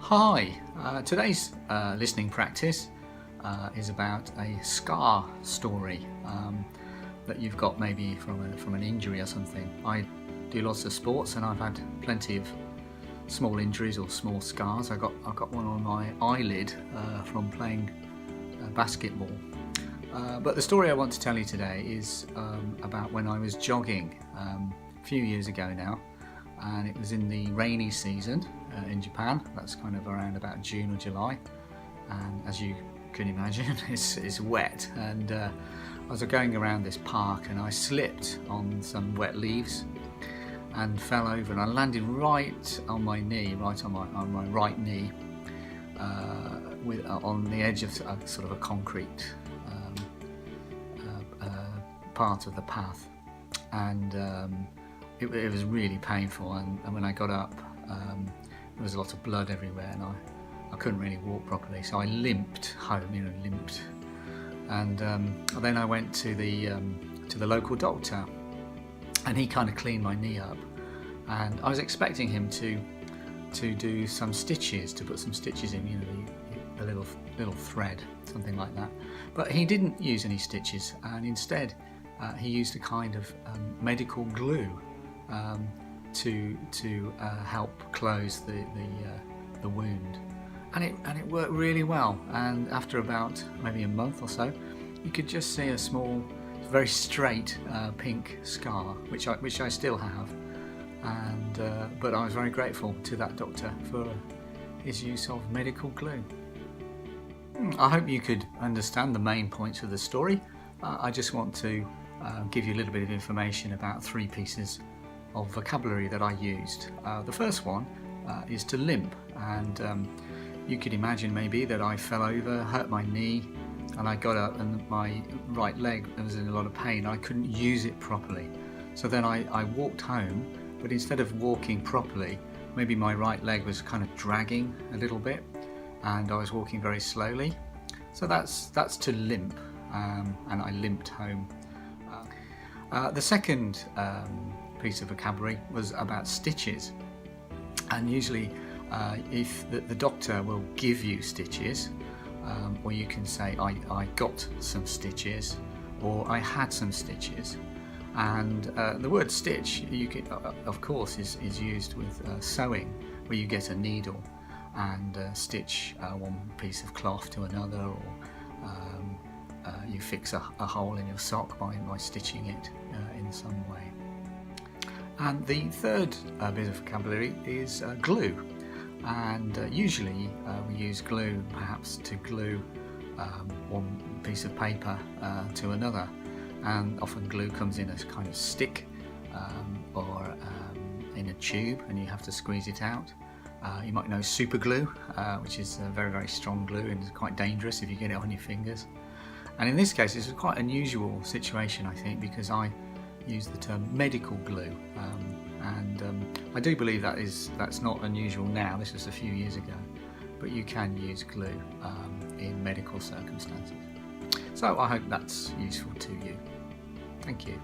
Hi, today's listening practice is about a scar story that you've got maybe from an injury or something. I do lots of sports and I've had plenty of small injuries or small scars. I've got one on my eyelid from playing basketball. But the story I want to tell you today is about when I was jogging a few years ago now, and it was in the rainy season in Japan. That's kind of around about June or July, and as you can imagine it's wet, and I was going around this park and I slipped on some wet leaves and fell over, and I landed right on my knee, right on my right knee, on the edge of sort of a concrete part of the path, and it was really painful, and when I got up there was a lot of blood everywhere, and I couldn't really walk properly, so I limped home, limped, and then I went to the local doctor, and he kind of cleaned my knee up, and I was expecting him to do some stitches, to put some stitches in, the little thread, something like that, but he didn't use any stitches, and instead he used a kind of medical glue to help close the wound, and it worked really well. And after about maybe a month or so, you could just see a small, very straight pink scar, which I still have, and but I was very grateful to that doctor for his use of medical glue. I hope you could understand the main points of the story. I just want to give you a little bit of information about 3 pieces of vocabulary that I used. The first one is to limp, and you could imagine maybe that I fell over, hurt my knee, and I got up and my right leg was in a lot of pain. I couldn't use it properly. So then I walked home, but instead of walking properly, maybe my right leg was kind of dragging a little bit, and I was walking very slowly. So that's to limp, and I limped home. The second piece of vocabulary was about stitches, and usually if the doctor will give you stitches, or you can say I got some stitches, or I had some stitches, and the word stitch, of course, is used with sewing, where you get a needle and stitch one piece of cloth to another, or you fix a hole in your sock by stitching it in some way. And the third bit of vocabulary is glue, and usually we use glue perhaps to glue one piece of paper to another, and often glue comes in as a kind of stick or in a tube, and you have to squeeze it out. You might know super glue, which is a very, very strong glue, and it's quite dangerous if you get it on your fingers. And in this case, it's a quite unusual situation, I think, because I use the term medical glue, and I do believe that's not unusual now. This was a few years ago, but you can use glue in medical circumstances. So I hope that's useful to you. Thank you.